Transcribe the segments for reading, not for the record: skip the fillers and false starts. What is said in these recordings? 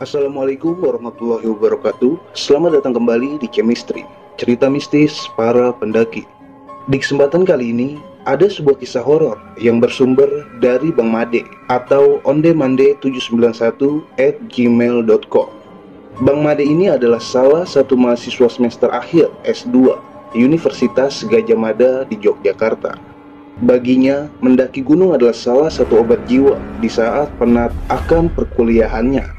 Assalamualaikum warahmatullahi wabarakatuh. Selamat datang kembali di Chemistry, cerita mistis para pendaki. Di kesempatan kali ini, ada sebuah kisah horor yang bersumber dari Bang Made atau ondemande791@gmail.com. Bang Made ini adalah salah satu mahasiswa semester akhir S2 Universitas Gadjah Mada di Yogyakarta. Baginya, mendaki gunung adalah salah satu obat jiwa di saat penat akan perkuliahannya.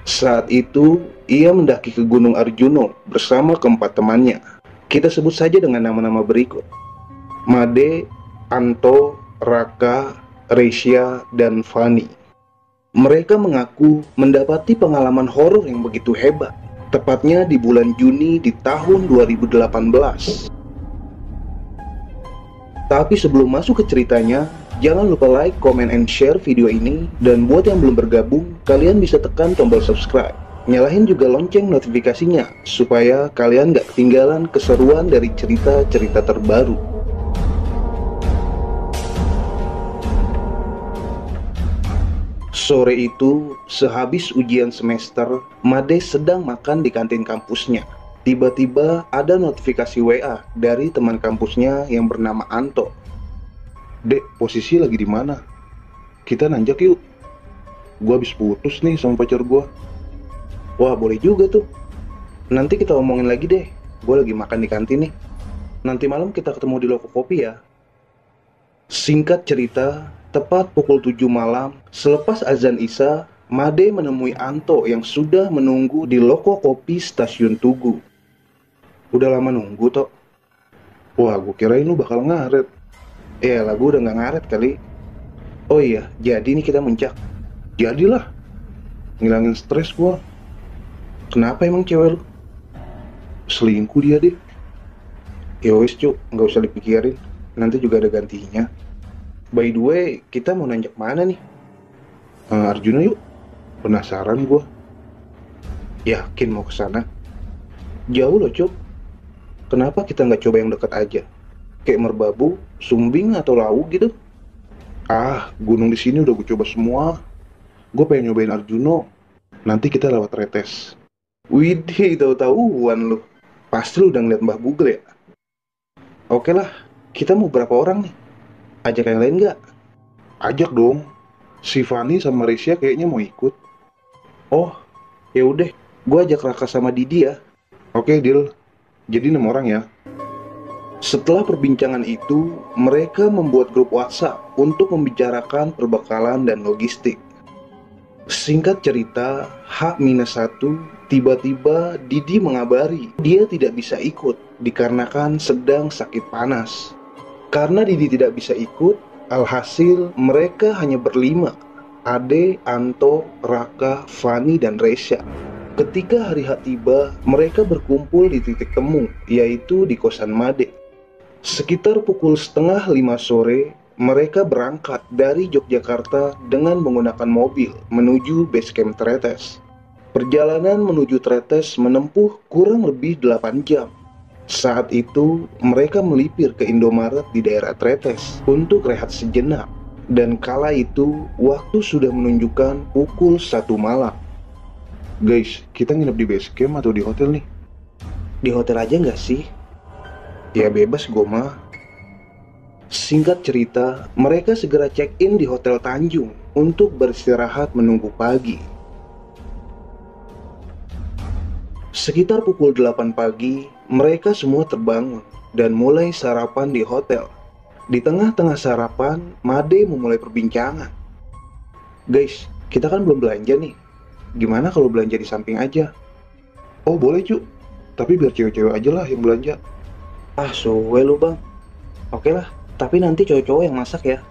Saat itu, ia mendaki ke Gunung Arjuno bersama keempat temannya. Kita sebut saja dengan nama-nama berikut: Made, Anto, Raka, Resya, dan Fani. Mereka mengaku mendapati pengalaman horor yang begitu hebat, tepatnya di bulan Juni di tahun 2018. Tapi sebelum masuk ke ceritanya, jangan lupa like, comment, and share video ini. Dan buat yang belum bergabung, kalian bisa tekan tombol subscribe. Nyalahin juga lonceng notifikasinya, supaya kalian gak ketinggalan keseruan dari cerita-cerita terbaru. Sore itu, sehabis ujian semester, Made sedang makan di kantin kampusnya. Tiba-tiba ada notifikasi WA dari teman kampusnya yang bernama Anto. "Dek, posisi lagi di mana? Kita nanjak yuk. Gua habis putus nih sama pacar gua." "Wah, boleh juga tuh. Nanti kita omongin lagi deh. Gua lagi makan di kantin nih. Nanti malam kita ketemu di Loko Kopi ya." Singkat cerita, tepat pukul 7 malam, selepas azan Isya, Made menemui Anto yang sudah menunggu di Loko Kopi Stasiun Tugu. "Udah lama nunggu, Tok." "Wah, gua kirain lu bakal ngaret." "Ya lah, gua udah gak ngaret kali." "Oh iya, jadi nih kita muncak." "Jadilah. Ngilangin stres gua." "Kenapa emang cewek lu?" "Selingkuh dia deh." "Ya wes cuk, gak usah dipikirin. Nanti juga ada gantinya. By the way, kita mau nanjak mana nih?" "Arjuna yuk. Penasaran gua." "Yakin mau ke sana?" "Jauh loh cuk. Kenapa kita nggak coba yang dekat aja? Kayak Merbabu, Sumbing, atau Lawu gitu?" Gunung di sini udah gue coba semua. Gue pengen nyobain Arjuno. Nanti kita lewat Tretes." "Widih, tahu-tahuan lu. Pasti lu udah ngeliat Mbah Google ya?" "Oke lah, kita mau berapa orang nih? Ajak yang lain nggak?" "Ajak dong. Si Fani sama Risya kayaknya mau ikut." "Oh, ya udah. Gue ajak Raka sama Didi ya." "Oke, deal. Jadi 6 orang ya." Setelah perbincangan itu, mereka membuat grup WhatsApp untuk membicarakan perbekalan dan logistik. Singkat cerita, H-1, tiba-tiba Didi mengabari dia tidak bisa ikut dikarenakan sedang sakit panas. Karena Didi tidak bisa ikut, alhasil mereka hanya berlima: Ade, Anto, Raka, Fani, dan Resya. Ketika hari H tiba, mereka berkumpul di titik temu, yaitu di kosan Made. Sekitar pukul setengah 5 sore, mereka berangkat dari Yogyakarta dengan menggunakan mobil menuju base camp Tretes. Perjalanan menuju Tretes menempuh kurang lebih 8 jam. Saat itu, mereka melipir ke Indomaret di daerah Tretes untuk rehat sejenak. Dan kala itu, waktu sudah menunjukkan pukul 1 malam. "Guys, kita nginep di base camp atau di hotel nih?" "Di hotel aja nggak sih?" "Ya bebas gue mah." Singkat cerita, mereka segera check-in di Hotel Tanjung untuk beristirahat menunggu pagi. Sekitar pukul 8 pagi, mereka semua terbangun dan mulai sarapan di hotel. Di tengah-tengah sarapan, Made memulai perbincangan. "Guys, kita kan belum belanja nih. Gimana kalau belanja di samping aja?" "Oh boleh cu, tapi biar cewek-cewek aja lah yang belanja." Suwe lu bang." "Oke lah, tapi nanti cowok-cowok yang masak ya."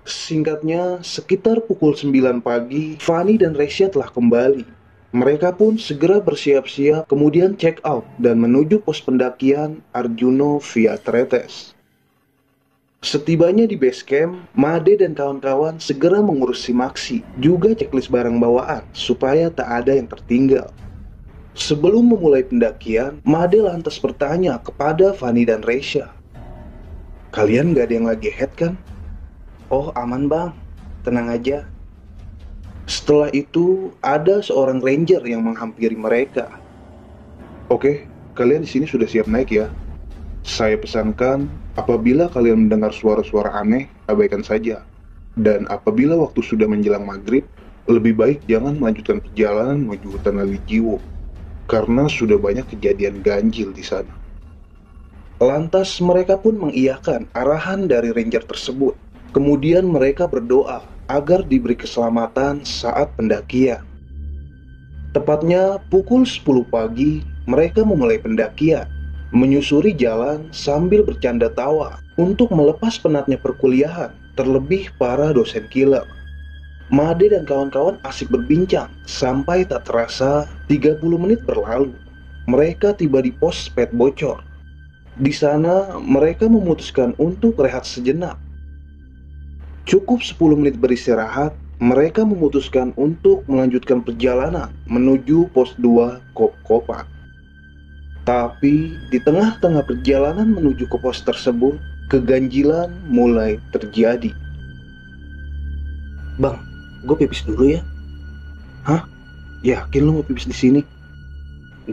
Singkatnya, sekitar pukul 9 pagi, Fani dan Resya telah kembali. Mereka pun segera bersiap-siap, kemudian check out dan menuju pos pendakian Arjuno via Tretes. Setibanya di base camp, Made dan kawan-kawan segera mengurus simaksi, juga checklist barang bawaan, supaya tak ada yang tertinggal. Sebelum memulai pendakian, Made lantas bertanya kepada Fani dan Resya, "Kalian gak ada yang lagi head kan?" "Oh aman bang, tenang aja." Setelah itu, ada seorang ranger yang menghampiri mereka. Oke, kalian di sini sudah siap naik ya? Saya pesankan, apabila kalian mendengar suara-suara aneh, abaikan saja. Dan apabila waktu sudah menjelang maghrib, lebih baik jangan melanjutkan perjalanan menuju hutan Lali Jiwo, karena sudah banyak kejadian ganjil di sana. Lantas mereka pun mengiyakan arahan dari ranger tersebut. Kemudian mereka berdoa agar diberi keselamatan saat pendakian. Tepatnya pukul 10 pagi, mereka memulai pendakian, menyusuri jalan sambil bercanda tawa untuk melepas penatnya perkuliahan, terlebih para dosen killer. Made dan kawan-kawan asik berbincang sampai tak terasa 30 menit berlalu. Mereka tiba di pos pet bocor. Di sana mereka memutuskan untuk rehat sejenak. Cukup 10 menit beristirahat, mereka memutuskan untuk melanjutkan perjalanan menuju pos 2 Kop-Kopak. Tapi di tengah-tengah perjalanan menuju ke pos tersebut, keganjilan mulai terjadi. Bang, gue pipis dulu ya. Hah? Yakin lu mau pipis di sini?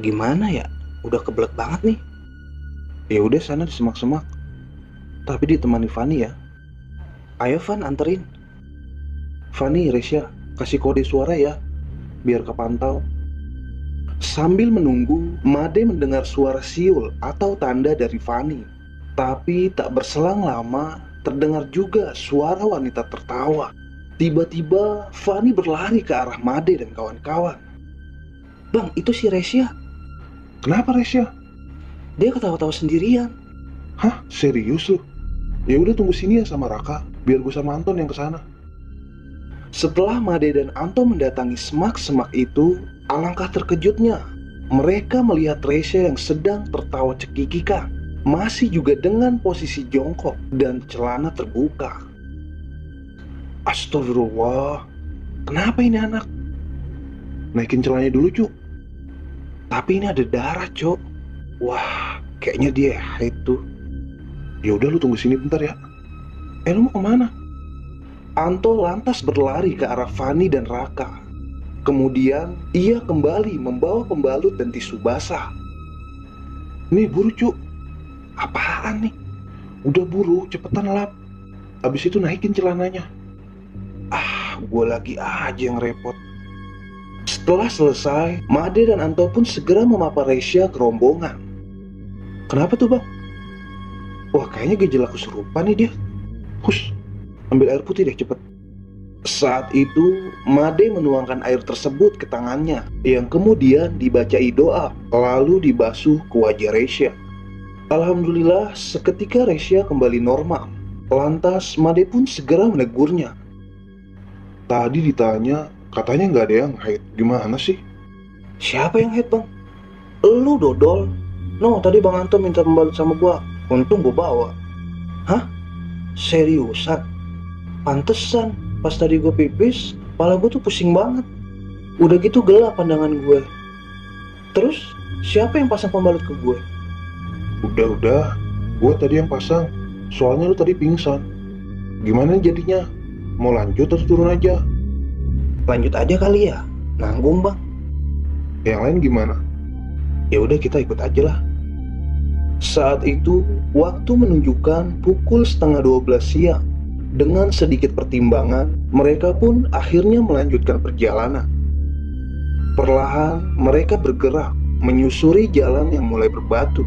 Gimana ya? Udah kebelet banget nih. Ya udah sana di semak-semak. Tapi ditemani Fanny ya. Ayo Van, anterin. Fanny, Resya, kasih kode suara ya, biar kepantau. Sambil menunggu, Made mendengar suara siul atau tanda dari Fanny. Tapi tak berselang lama, terdengar juga suara wanita tertawa. Tiba-tiba, Fanny berlari ke arah Made dan kawan-kawan. Bang, itu si Resya. Kenapa Resya? Dia ketawa-tawa sendirian. Hah? Serius lu? Ya udah tunggu sini ya sama Raka, biar gue sama Anton yang kesana. Setelah Made dan Anton mendatangi semak-semak itu, alangkah terkejutnya mereka melihat Resya yang sedang tertawa cekikikan, masih juga dengan posisi jongkok dan celana terbuka. Astagfirullah, kenapa ini anak? Naikin celananya dulu cuk. Tapi ini ada darah cuk. Wah, kayaknya dia itu. Ya udah lu tunggu sini bentar ya. Lu mau kemana? Anto lantas berlari ke arah Fanny dan Raka. Kemudian ia kembali membawa pembalut dan tisu basah. Nih buru cuk. Apaan nih? Udah buru, cepetan lap. Abis itu naikin celananya. Gue lagi aja yang repot. Setelah selesai, Made dan Anto pun segera memapar Resya ke rombongan. Kenapa tuh bang? Wah kayaknya gejala kesurupan nih dia. Hush, ambil air putih deh cepet. Saat itu Made menuangkan air tersebut ke tangannya, yang kemudian dibacai doa, lalu dibasuh ke wajah Resya. Alhamdulillah seketika Resya kembali normal. Lantas Made pun segera menegurnya. Tadi ditanya, katanya nggak ada yang haid, gimana sih? Siapa yang haid bang? Lu dodol. No, tadi bang Anto minta pembalut sama gua. Untung gue bawa. Hah? Seriusan? Pantesan pas tadi gue pipis, kepala gue tuh pusing banget. Udah gitu gelap pandangan gue. Terus siapa yang pasang pembalut ke gue? Udah, gue tadi yang pasang. Soalnya lu tadi pingsan. Gimana jadinya? Mau lanjut atau turun aja? Lanjut aja kali ya, nanggung bang. Yang lain gimana? Ya udah kita ikut aja lah. Saat itu, waktu menunjukkan pukul 11:30 siang. Dengan sedikit pertimbangan, mereka pun akhirnya melanjutkan perjalanan. Perlahan, mereka bergerak, menyusuri jalan yang mulai berbatu.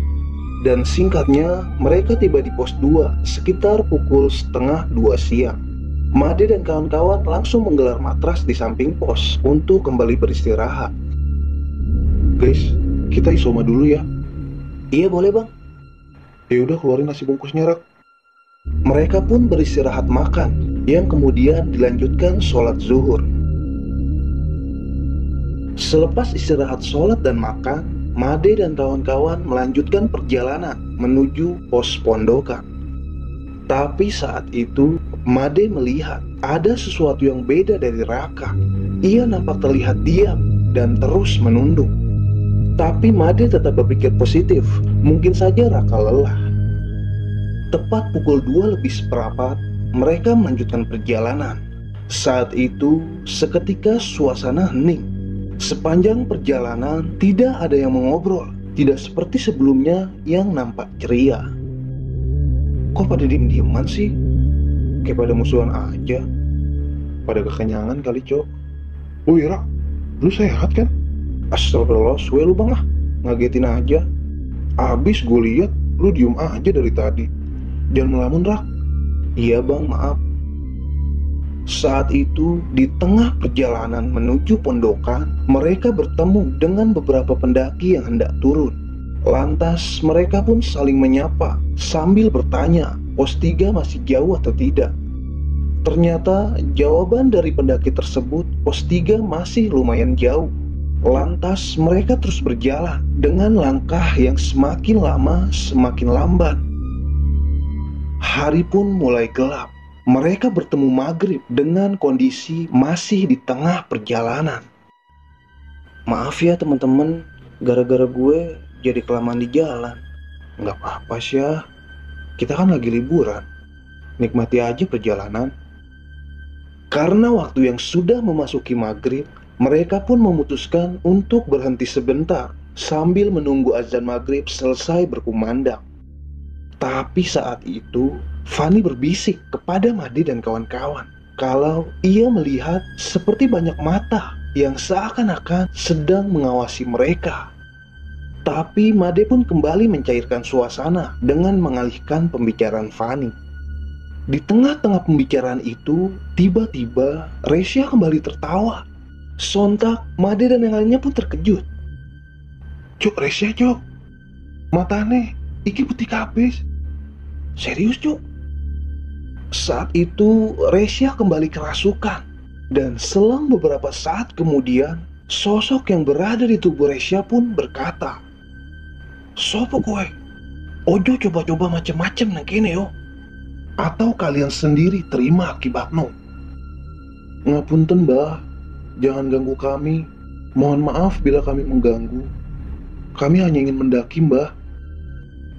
Dan singkatnya, mereka tiba di pos 2 sekitar pukul 1:30 siang. Made dan kawan-kawan langsung menggelar matras di samping pos untuk kembali beristirahat. Guys, kita isoma dulu ya. Iya boleh bang. Ya udah keluarin nasi bungkusnya Rak. Mereka pun beristirahat makan, yang kemudian dilanjutkan sholat zuhur. Selepas istirahat sholat dan makan, Made dan kawan-kawan melanjutkan perjalanan menuju pos pondokan. Tapi saat itu, Made melihat ada sesuatu yang beda dari Raka. Ia nampak terlihat diam dan terus menunduk. Tapi Made tetap berpikir positif, mungkin saja Raka lelah. Tepat pukul 2 lebih seperempat, mereka melanjutkan perjalanan. Saat itu, seketika suasana hening. Sepanjang perjalanan, tidak ada yang mengobrol. Tidak seperti sebelumnya yang nampak ceria. Kok pada diem-dieman sih? Kayak pada musuhan aja. Pada kekenyangan kali, Cok. Oh iya, Rak. Lu sehat kan? Astagfirullah, suwe lu bang ah. Ngagetin aja. Abis gue liat, lu diem aja dari tadi. Jangan melamun, Rak. Iya bang, maaf. Saat itu, di tengah perjalanan menuju pondokan, mereka bertemu dengan beberapa pendaki yang hendak turun. Lantas, mereka pun saling menyapa sambil bertanya, pos 3 masih jauh atau tidak. Ternyata, jawaban dari pendaki tersebut, pos 3 masih lumayan jauh. Lantas, mereka terus berjalan dengan langkah yang semakin lama semakin lambat. Hari pun mulai gelap. Mereka bertemu maghrib dengan kondisi masih di tengah perjalanan. Maaf ya teman-teman, gara-gara gue jadi kelamaan di jalan. Nggak apa-apa sih ya, kita kan lagi liburan. Nikmati aja perjalanan. Karena waktu yang sudah memasuki maghrib, mereka pun memutuskan untuk berhenti sebentar sambil menunggu azan maghrib selesai berkumandang. Tapi saat itu, Fani berbisik kepada Made dan kawan-kawan kalau ia melihat seperti banyak mata yang seakan-akan sedang mengawasi mereka. Tapi Made pun kembali mencairkan suasana dengan mengalihkan pembicaraan Fani. Di tengah-tengah pembicaraan itu, tiba-tiba Resya kembali tertawa. Sontak, Made dan yang lainnya pun terkejut. Cuk, Resya cuk, matane iki putih kabis. Serius cuk? Saat itu Resya kembali kerasukan. Dan selang beberapa saat kemudian, sosok yang berada di tubuh Resya pun berkata, "Sopo kowe? Ojo coba-coba macem-macem nang kene yo. Atau kalian sendiri terima akibatno." Ngapunten mbah, jangan ganggu kami. Mohon maaf bila kami mengganggu. Kami hanya ingin mendaki mbah.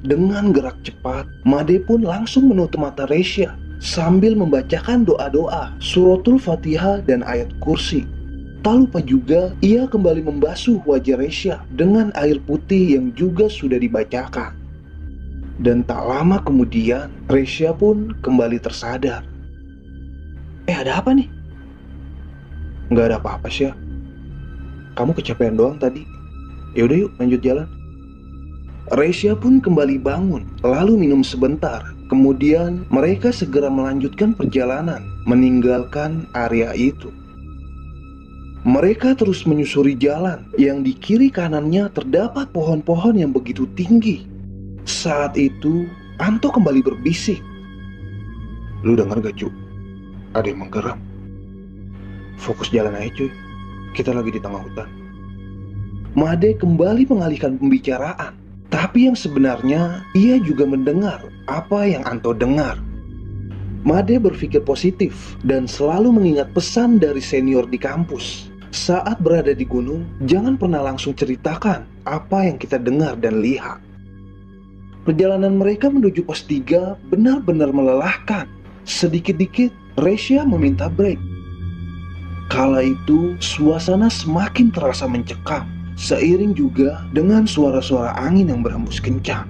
Dengan gerak cepat, Made pun langsung menutup mata Resya sambil membacakan doa-doa, suratul Fatihah dan ayat kursi. Tak lupa juga, ia kembali membasuh wajah Resya dengan air putih yang juga sudah dibacakan. Dan tak lama kemudian, Resya pun kembali tersadar. Ada apa nih? Nggak ada apa-apa sih. Kamu kecapean doang tadi. Yaudah yuk, lanjut jalan. Resya pun kembali bangun, lalu minum sebentar. Kemudian mereka segera melanjutkan perjalanan, meninggalkan area itu. Mereka terus menyusuri jalan yang di kiri kanannya terdapat pohon-pohon yang begitu tinggi. Saat itu, Anto kembali berbisik. Lu dengar gak cu? Ada yang menggeram. Fokus jalan aja cuy, kita lagi di tengah hutan. Made kembali mengalihkan pembicaraan. Tapi yang sebenarnya ia juga mendengar apa yang Anto dengar. Made berpikir positif dan selalu mengingat pesan dari senior di kampus. Saat berada di gunung, jangan pernah langsung ceritakan apa yang kita dengar dan lihat. Perjalanan mereka menuju pos 3 benar-benar melelahkan. Sedikit-dikit, Resya meminta break. Kala itu, suasana semakin terasa mencekam. Seiring juga dengan suara-suara angin yang berhembus kencang.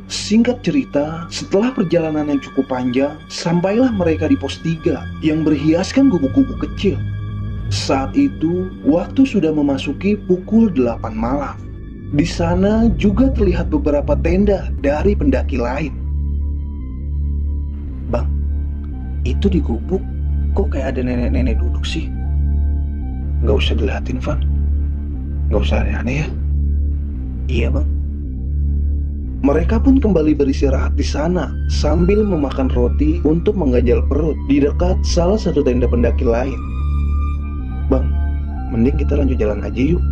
Singkat cerita, setelah perjalanan yang cukup panjang, sampailah mereka di pos 3 yang berhiaskan gubuk-gubuk kecil. Saat itu, waktu sudah memasuki pukul 8 malam. Di sana juga terlihat beberapa tenda dari pendaki lain. Bang, itu di gubuk kok kayak ada nenek-nenek duduk sih? Gak usah dilihatin, Van. Gak usah aneh-aneh ya. Iya bang. Mereka pun kembali beristirahat di sana sambil memakan roti untuk menggajal perut di dekat salah satu tenda pendaki lain. Bang, mending kita lanjut jalan aja yuk.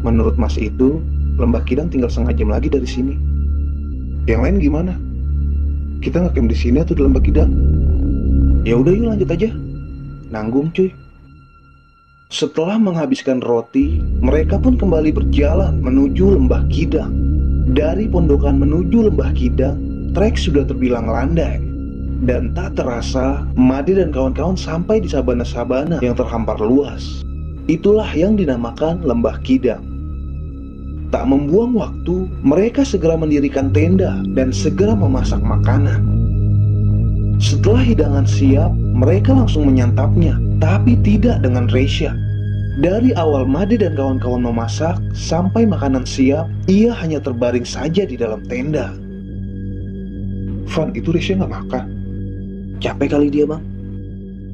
Menurut Mas itu, Lembah Kidang tinggal setengah jam lagi dari sini. Yang lain gimana? Kita ngecamp di sini atau di Lembah Kidang? Ya udah yuk lanjut aja. Nanggung cuy. Setelah menghabiskan roti, mereka pun kembali berjalan menuju Lembah Kidang. Dari pondokan menuju Lembah Kidang, trek sudah terbilang landai. Dan tak terasa, Made dan kawan-kawan sampai di sabana-sabana yang terhampar luas. Itulah yang dinamakan Lembah Kidang. Tak membuang waktu, mereka segera mendirikan tenda dan segera memasak makanan. Setelah hidangan siap, mereka langsung menyantapnya, tapi tidak dengan Reisha. Dari awal Made dan kawan-kawan memasak, sampai makanan siap, ia hanya terbaring saja di dalam tenda. Van, itu Reisha nggak makan? Capek kali dia, Bang.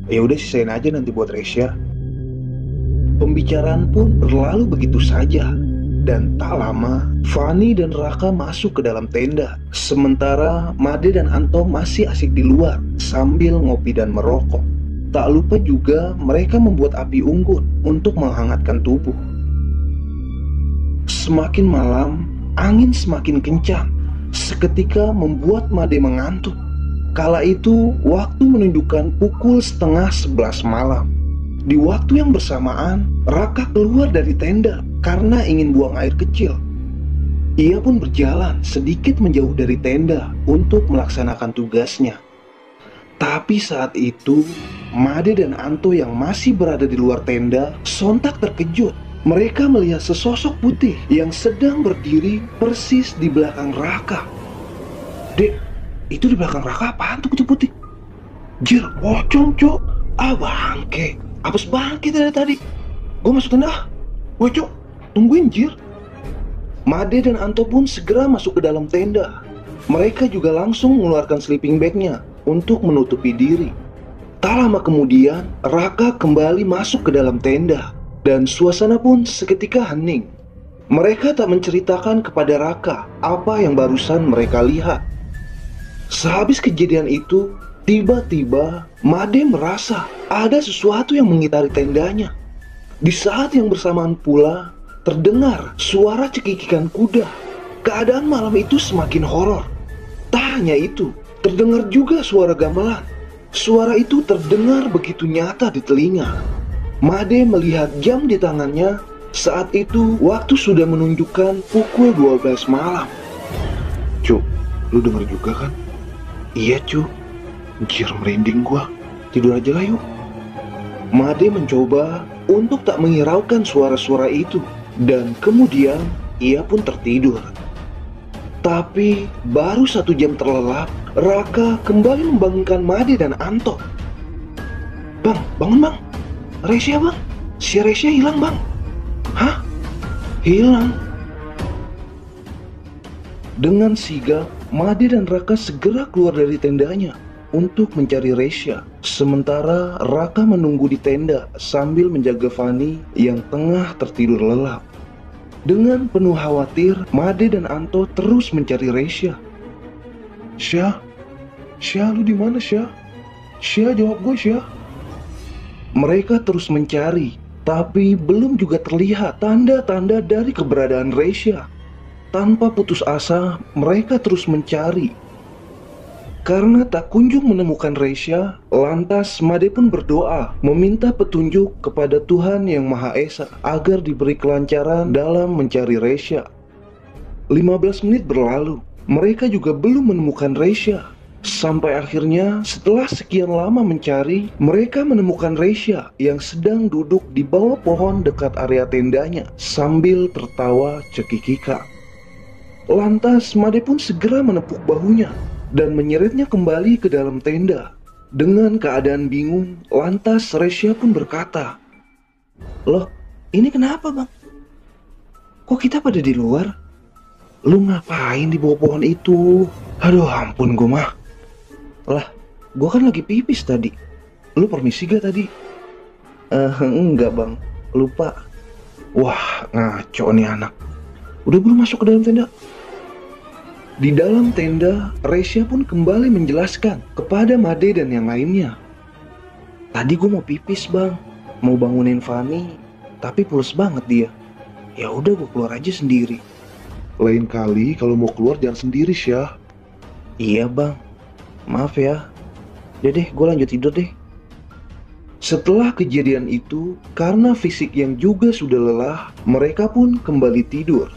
Ya udah sisain aja nanti buat Reisha. Pembicaraan pun berlalu begitu saja. Dan tak lama, Fanny dan Raka masuk ke dalam tenda. Sementara Made dan Anto masih asik di luar sambil ngopi dan merokok. Tak lupa juga mereka membuat api unggun untuk menghangatkan tubuh. Semakin malam, angin semakin kencang. Seketika membuat Made mengantuk. Kala itu, waktu menunjukkan pukul 10:30 malam. Di waktu yang bersamaan, Raka keluar dari tenda karena ingin buang air kecil. Ia pun berjalan sedikit menjauh dari tenda untuk melaksanakan tugasnya. Tapi saat itu, Made dan Anto yang masih berada di luar tenda sontak terkejut. Mereka melihat sesosok putih yang sedang berdiri persis di belakang Raka. Dek, itu di belakang Raka apaan tuh putih-putih? Jir, pocong cok. Ah bangke, apes bangke dari tadi. Gue masuk tenda. Woi cok, tungguin Jir. Made dan Anto pun segera masuk ke dalam tenda. Mereka juga langsung mengeluarkan sleeping bagnya untuk menutupi diri. Tak lama kemudian, Raka kembali masuk ke dalam tenda. Dan suasana pun seketika hening. Mereka tak menceritakan kepada Raka apa yang barusan mereka lihat. Sehabis kejadian itu, tiba-tiba Made merasa ada sesuatu yang mengitari tendanya. Di saat yang bersamaan pula, terdengar suara cekikikan kuda. Keadaan malam itu semakin horor. Tak hanya itu, terdengar juga suara gamelan. Suara itu terdengar begitu nyata di telinga. Made melihat jam di tangannya. Saat itu, waktu sudah menunjukkan pukul 12 malam. Cuk, lu denger juga kan? Iya cu, jir merinding gua. Tidur aja lah yuk. Made mencoba untuk tak menghiraukan suara-suara itu. Dan kemudian ia pun tertidur. Tapi baru 1 jam terlelap, Raka kembali membangunkan Made dan Anto. Bang, bangun bang. Reisha bang, si Reisha hilang bang. Hah? Hilang? Dengan sigap, Made dan Raka segera keluar dari tendanya untuk mencari Reisha. Sementara Raka menunggu di tenda sambil menjaga Fanny yang tengah tertidur lelap. Dengan penuh khawatir, Made dan Anto terus mencari Reisha. Syah, Syah lu di mana Syah? Syah jawab gue Syah. Mereka terus mencari, tapi belum juga terlihat tanda-tanda dari keberadaan Reisha. Tanpa putus asa, mereka terus mencari. Karena tak kunjung menemukan Reisha, lantas Made pun berdoa meminta petunjuk kepada Tuhan Yang Maha Esa agar diberi kelancaran dalam mencari Reisha. 15 menit berlalu, mereka juga belum menemukan Reisha. Sampai akhirnya setelah sekian lama mencari, mereka menemukan Reisha yang sedang duduk di bawah pohon dekat area tendanya sambil tertawa cekikika. Lantas Made pun segera menepuk bahunya dan menyeretnya kembali ke dalam tenda. Dengan keadaan bingung, lantas Reisha pun berkata, "Loh, ini kenapa bang? Kok kita pada di luar? Lu ngapain di bawah pohon itu? Aduh ampun gue mah. Lah, gue kan lagi pipis tadi. Lu permisi gak tadi?" Enggak bang, lupa." Wah, ngaco nih anak. Udah belum masuk ke dalam tenda? Di dalam tenda, Reisha pun kembali menjelaskan kepada Made dan yang lainnya. "Tadi gue mau pipis bang, mau bangunin Fanny, tapi pules banget dia. Ya udah gue keluar aja sendiri." "Lain kali kalau mau keluar jangan sendiri Syah." "Iya bang, maaf ya. Udah deh, gue lanjut tidur deh." Setelah kejadian itu, karena fisik yang juga sudah lelah, mereka pun kembali tidur.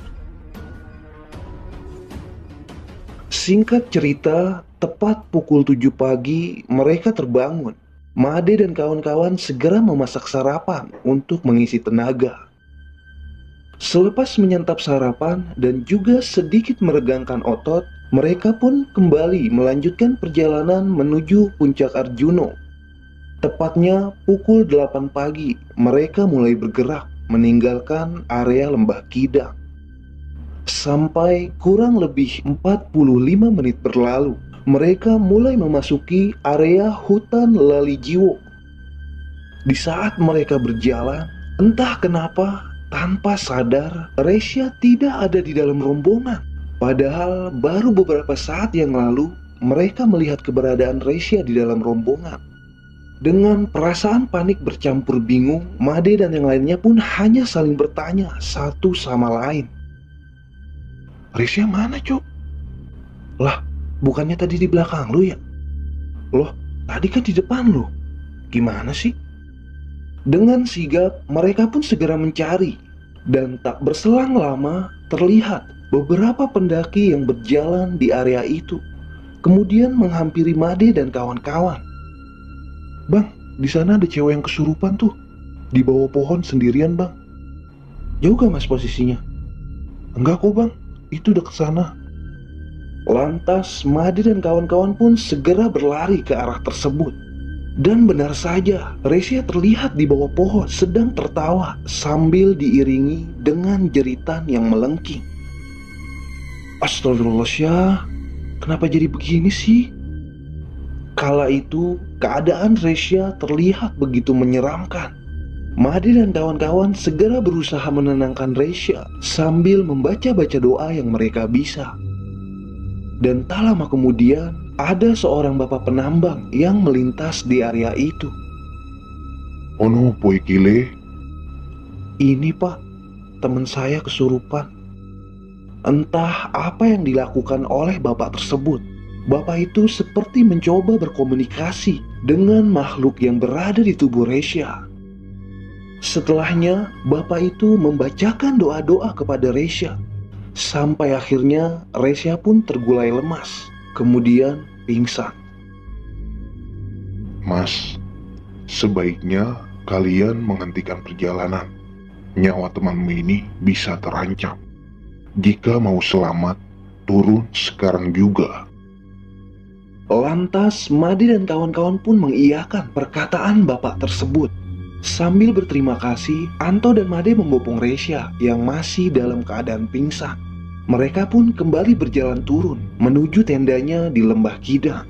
Singkat cerita, Tepat pukul 7 pagi, mereka terbangun. Made dan kawan-kawan segera memasak sarapan untuk mengisi tenaga. Selepas menyantap sarapan dan juga sedikit meregangkan otot, mereka pun kembali melanjutkan perjalanan menuju puncak Arjuno. Tepatnya pukul 8 pagi, mereka mulai bergerak meninggalkan area Lembah Kidang. Sampai kurang lebih 45 menit berlalu, mereka mulai memasuki area hutan Lalijiwo. Di saat mereka berjalan, entah kenapa, tanpa sadar, Resya tidak ada di dalam rombongan. Padahal baru beberapa saat yang lalu, mereka melihat keberadaan Resya di dalam rombongan. Dengan perasaan panik bercampur bingung, Made dan yang lainnya pun hanya saling bertanya satu sama lain. Resya mana, Cuk? Lah, bukannya tadi di belakang lu ya? Loh, tadi kan di depan lu. Gimana sih? Dengan sigap, mereka pun segera mencari. Dan tak berselang lama, terlihat beberapa pendaki yang berjalan di area itu. Kemudian menghampiri Made dan kawan-kawan. Bang, di sana ada cewek yang kesurupan tuh. Di bawah pohon sendirian, Bang. Jauh gak mas posisinya? Enggak kok, Bang. Itu udah kesana. Lantas Made dan kawan-kawan pun segera berlari ke arah tersebut. Dan benar saja, Resya terlihat di bawah pohon sedang tertawa sambil diiringi dengan jeritan yang melengking. Astagfirullah, Syah, kenapa jadi begini sih? Kala itu, keadaan Resya terlihat begitu menyeramkan. Made dan kawan-kawan segera berusaha menenangkan Resya sambil membaca-baca doa yang mereka bisa. Dan tak lama kemudian, ada seorang bapak penambang yang melintas di area itu. Ono poikile? Ini pak, teman saya kesurupan. Entah apa yang dilakukan oleh bapak tersebut. Bapak itu seperti mencoba berkomunikasi dengan makhluk yang berada di tubuh Resya. Setelahnya, bapak itu membacakan doa-doa kepada Resya. Sampai akhirnya Resya pun tergulai lemas, kemudian pingsan. Mas, sebaiknya kalian menghentikan perjalanan. Nyawa temanmu ini bisa terancam. Jika mau selamat, turun sekarang juga. Lantas Made dan kawan-kawan pun mengiyakan perkataan bapak tersebut. Sambil berterima kasih, Anto dan Made membopong Resya yang masih dalam keadaan pingsan. Mereka pun kembali berjalan turun menuju tendanya di Lembah Kidang.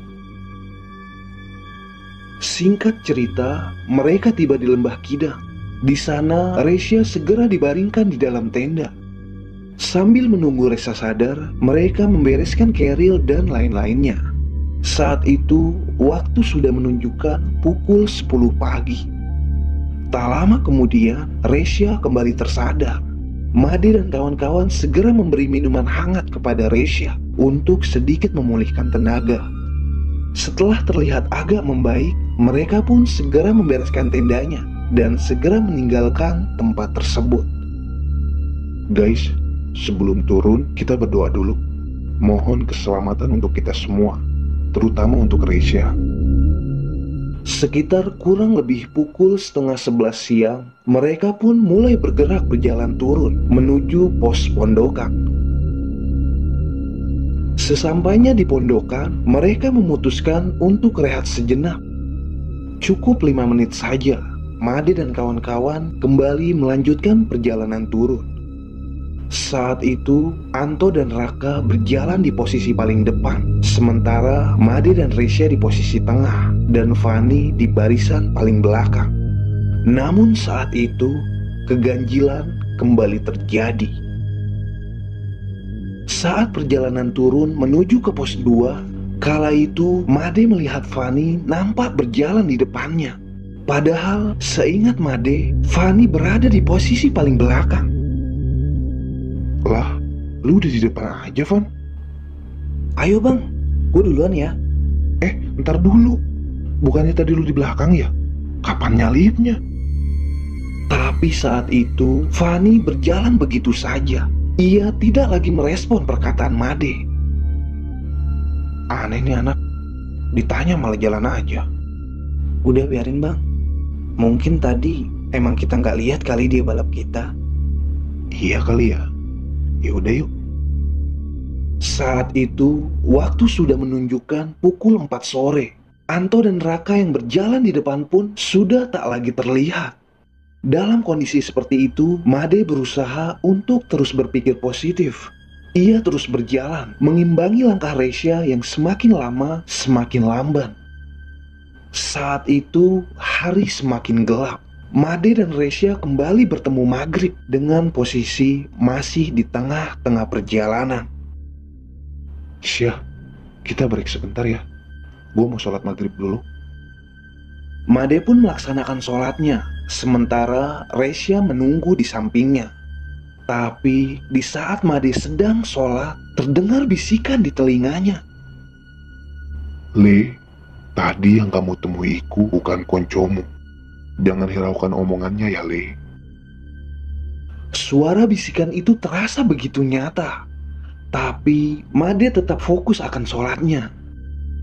Singkat cerita, mereka tiba di Lembah Kidang. Di sana, Resya segera dibaringkan di dalam tenda. Sambil menunggu Resya sadar, mereka membereskan keril dan lain-lainnya. Saat itu, waktu sudah menunjukkan pukul 10 pagi. Tak lama kemudian, Resya kembali tersadar. Made dan kawan-kawan segera memberi minuman hangat kepada Resya untuk sedikit memulihkan tenaga. Setelah terlihat agak membaik, mereka pun segera membereskan tendanya dan segera meninggalkan tempat tersebut. Guys, sebelum turun kita berdoa dulu. Mohon keselamatan untuk kita semua, terutama untuk Resya. Sekitar kurang lebih pukul 10:30 siang, mereka pun mulai bergerak berjalan turun menuju pos pondokan. Sesampainya di pondokan, mereka memutuskan untuk rehat sejenak. Cukup 5 menit saja, Made dan kawan-kawan kembali melanjutkan perjalanan turun. Saat itu, Anto dan Raka berjalan di posisi paling depan, sementara Made dan Resya di posisi tengah, dan Fani di barisan paling belakang. Namun saat itu, keganjilan kembali terjadi. Saat perjalanan turun menuju ke pos 2, kala itu Made melihat Fani nampak berjalan di depannya. Padahal seingat Made, Fani berada di posisi paling belakang. Lah, lu udah di depan aja, Van. Ayo bang, gue duluan ya. Ntar dulu. Bukannya tadi lu di belakang ya? Kapan nyalipnya? Tapi saat itu, Fani berjalan begitu saja. Ia tidak lagi merespon perkataan Made. Aneh nih anak, ditanya malah jalan aja. Udah biarin bang, mungkin tadi emang kita nggak lihat kali dia balap kita. Iya kali ya. Ya udah yuk. Saat itu, waktu sudah menunjukkan pukul 4 sore. Anto dan Raka yang berjalan di depan pun sudah tak lagi terlihat. Dalam kondisi seperti itu, Made berusaha untuk terus berpikir positif. Ia terus berjalan, mengimbangi langkah Resya yang semakin lama semakin lamban. Saat itu, hari semakin gelap. Made dan Resya kembali bertemu maghrib dengan posisi masih di tengah-tengah perjalanan. Syah, kita break sebentar ya. Gue mau sholat maghrib dulu. Made pun melaksanakan sholatnya, sementara Resya menunggu di sampingnya. Tapi di saat Made sedang sholat, terdengar bisikan di telinganya. Le, tadi yang kamu temui Iku bukan koncomu. Jangan hiraukan omongannya ya, Le. Suara bisikan itu terasa begitu nyata. Tapi Made tetap fokus akan sholatnya.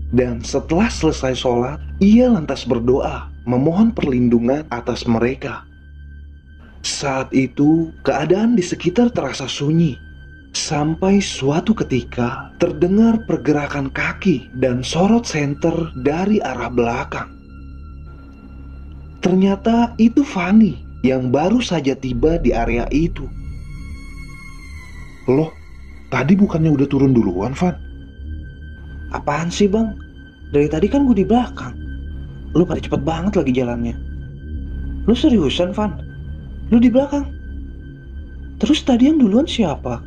Dan setelah selesai sholat, ia lantas berdoa, memohon perlindungan atas mereka. Saat itu, keadaan di sekitar terasa sunyi. Sampai suatu ketika, terdengar pergerakan kaki dan sorot senter dari arah belakang. Ternyata itu Fanny yang baru saja tiba di area itu. Loh, tadi bukannya udah turun duluan, Van? Apaan sih bang? Dari tadi kan gue di belakang. Lu pada cepet banget lagi jalannya. Lu seriusan Van? Lu di belakang? Terus tadi yang duluan siapa?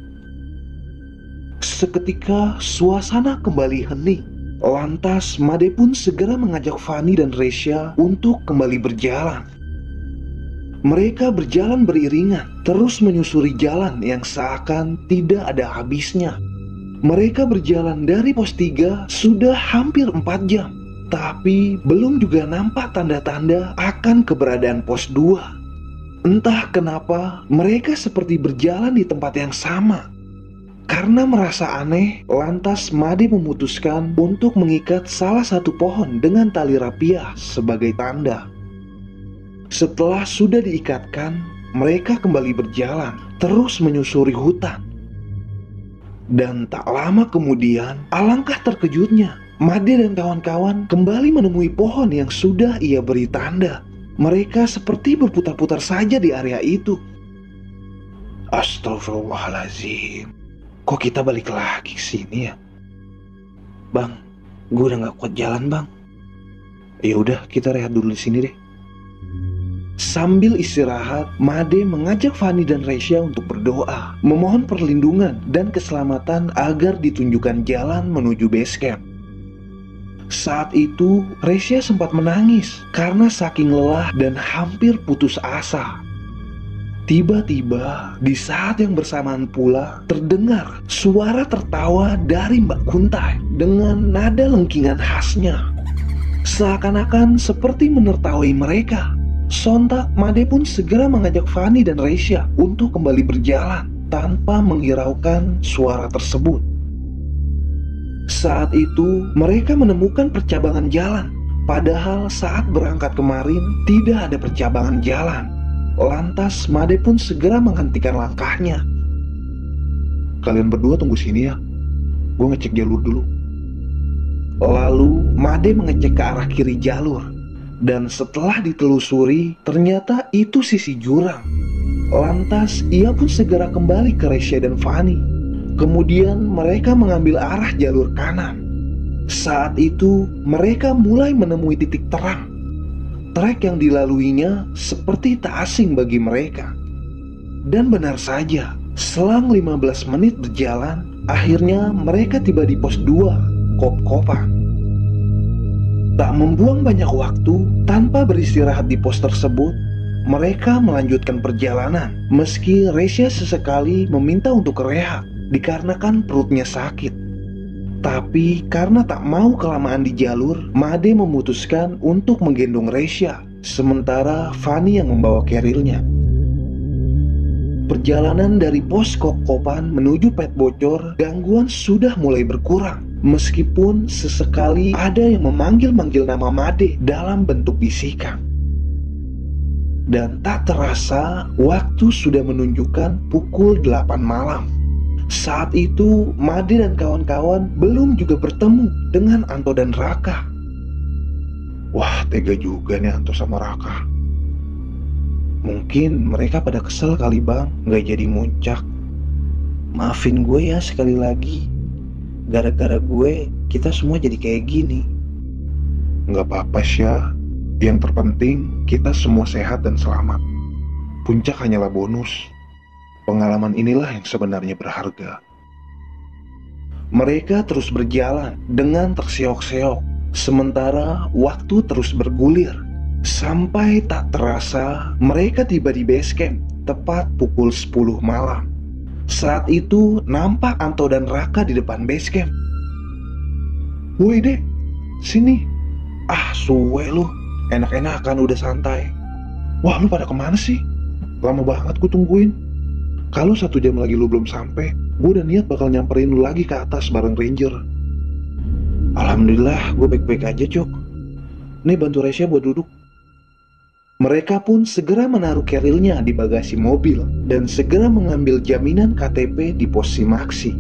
Seketika suasana kembali hening. Lantas Made pun segera mengajak Fanny dan Resya untuk kembali berjalan. Mereka berjalan beriringan, terus menyusuri jalan yang seakan tidak ada habisnya. Mereka berjalan dari pos 3 sudah hampir 4 jam, tapi belum juga nampak tanda-tanda akan keberadaan pos 2. Entah kenapa mereka seperti berjalan di tempat yang sama. Karena merasa aneh, lantas Made memutuskan untuk mengikat salah satu pohon dengan tali rapiah sebagai tanda. Setelah sudah diikatkan, mereka kembali berjalan, terus menyusuri hutan. Dan tak lama kemudian, alangkah terkejutnya, Made dan kawan-kawan kembali menemui pohon yang sudah ia beri tanda. Mereka seperti berputar-putar saja di area itu. Astagfirullahaladzim, kok kita balik lagi ke sini ya? Bang, gue udah gak kuat jalan bang. Ya udah, kita rehat dulu di sini deh. Sambil istirahat, Made mengajak Fanny dan Resya untuk berdoa, memohon perlindungan dan keselamatan agar ditunjukkan jalan menuju base camp. Saat itu, Resya sempat menangis karena saking lelah dan hampir putus asa. Tiba-tiba, di saat yang bersamaan pula, terdengar suara tertawa dari Mbak Kuntai dengan nada lengkingan khasnya. Seakan-akan seperti menertawai mereka. Sontak, Made pun segera mengajak Fanny dan Resya untuk kembali berjalan tanpa menghiraukan suara tersebut. Saat itu, mereka menemukan percabangan jalan. Padahal saat berangkat kemarin, tidak ada percabangan jalan. Lantas, Made pun segera menghentikan langkahnya. Kalian berdua tunggu sini ya. Gue ngecek jalur dulu. Lalu, Made mengecek ke arah kiri jalur. Dan setelah ditelusuri, ternyata itu sisi jurang. Lantas, ia pun segera kembali ke Resya dan Fanny. Kemudian mereka mengambil arah jalur kanan. Saat itu, mereka mulai menemui titik terang. Trek yang dilaluinya seperti tak asing bagi mereka. Dan benar saja, selang 15 menit berjalan, akhirnya mereka tiba di pos 2, Kop-Kopan. Tak membuang banyak waktu, tanpa beristirahat di pos tersebut, mereka melanjutkan perjalanan. Meski Resya sesekali meminta untuk rehat, dikarenakan perutnya sakit. Tapi karena tak mau kelamaan di jalur, Made memutuskan untuk menggendong Resya, sementara Fanny yang membawa kerilnya. perjalanan dari pos Kokopan menuju Pet Bocor, gangguan sudah mulai berkurang. Meskipun sesekali ada yang memanggil-manggil nama Made dalam bentuk bisikan. Dan tak terasa, waktu sudah menunjukkan pukul 8 malam. Saat itu, Made dan kawan-kawan belum juga bertemu dengan Anto dan Raka. Wah, tega juga nih Anto sama Raka. Mungkin mereka pada kesel kali bang, gak jadi muncak. Maafin gue ya sekali lagi. Gara-gara gue, kita semua jadi kayak gini. Nggak apa-apa Syah. Yang terpenting, kita semua sehat dan selamat. Puncak hanyalah bonus. Pengalaman inilah yang sebenarnya berharga. Mereka terus berjalan dengan terseok-seok. Sementara waktu terus bergulir. Sampai tak terasa, mereka tiba di base camp tepat pukul 10 malam. Saat itu nampak Anto dan Raka di depan base camp. Woi dek, sini. Ah suwe lu, enak-enakan udah santai. Wah lu pada kemana sih? Lama banget gue tungguin. Kalau 1 jam lagi lu belum sampai, gue udah niat bakal nyamperin lu lagi ke atas bareng Ranger. Alhamdulillah gue baik-baik aja Cuk. Nih bantu Resya buat duduk. Mereka pun segera menaruh kerilnya di bagasi mobil dan segera mengambil jaminan KTP di pos Simaksi.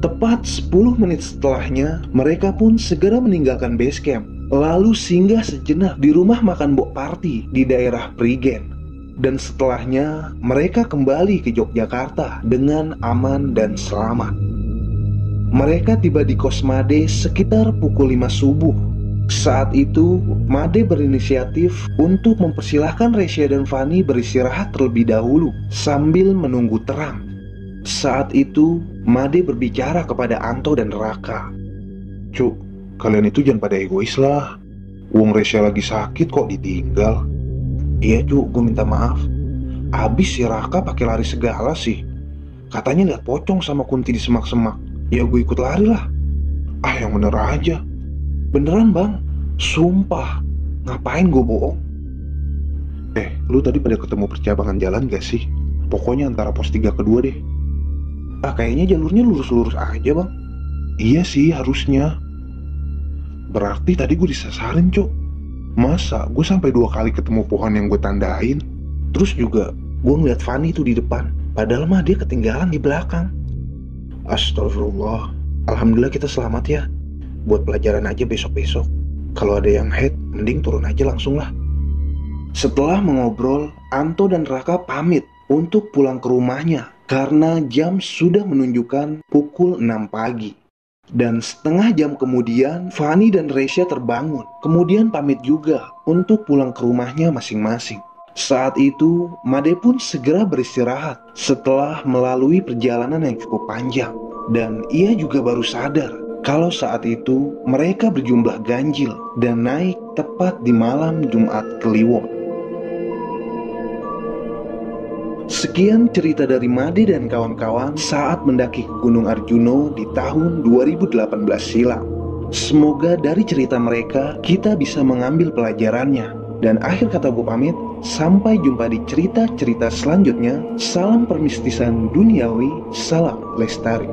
Tepat 10 menit setelahnya, mereka pun segera meninggalkan base camp, lalu singgah sejenak di rumah makan Bok Party di daerah Prigen. Dan setelahnya, mereka kembali ke Yogyakarta dengan aman dan selamat. Mereka tiba di kos Made sekitar pukul 5 subuh. Saat itu, Made berinisiatif untuk mempersilahkan Resya dan Fani beristirahat terlebih dahulu sambil menunggu terang. Saat itu, Made berbicara kepada Anto dan Raka. Cuk, kalian itu jangan pada egois lah. Wong Resya lagi sakit kok ditinggal. Iya Cuk, gue minta maaf. Abis si Raka pakai lari segala sih. Katanya lihat pocong sama Kunti di semak-semak. Ya gue ikut lari lah. Ah yang bener aja. Beneran bang, sumpah. Ngapain gue bohong? Lu tadi pada ketemu percabangan jalan gak sih? Pokoknya antara pos 3 ke 2 deh. Ah kayaknya jalurnya lurus-lurus aja bang. Iya sih harusnya. Berarti tadi gue disasarin Cuk. Masa gue sampai 2 kali ketemu pohon yang gue tandain? Terus juga gue ngeliat Fani tuh di depan, padahal mah dia ketinggalan di belakang. Astagfirullah. Alhamdulillah kita selamat ya. Buat pelajaran aja besok-besok. Kalau ada yang head, mending turun aja langsung lah. Setelah mengobrol, Anto dan Raka pamit untuk pulang ke rumahnya karena jam sudah menunjukkan pukul 6 pagi. Dan setengah jam kemudian, Fani dan Resya terbangun. Kemudian pamit juga untuk pulang ke rumahnya masing-masing. Saat itu, Made pun segera beristirahat setelah melalui perjalanan yang cukup panjang. Dan ia juga baru sadar kalau saat itu mereka berjumlah ganjil dan naik tepat di malam Jumat Kliwon. Sekian cerita dari Made dan kawan-kawan saat mendaki ke Gunung Arjuno di tahun 2018 silam. Semoga dari cerita mereka kita bisa mengambil pelajarannya. Dan akhir kata gue pamit, sampai jumpa di cerita-cerita selanjutnya. Salam permistisan duniawi, salam lestari.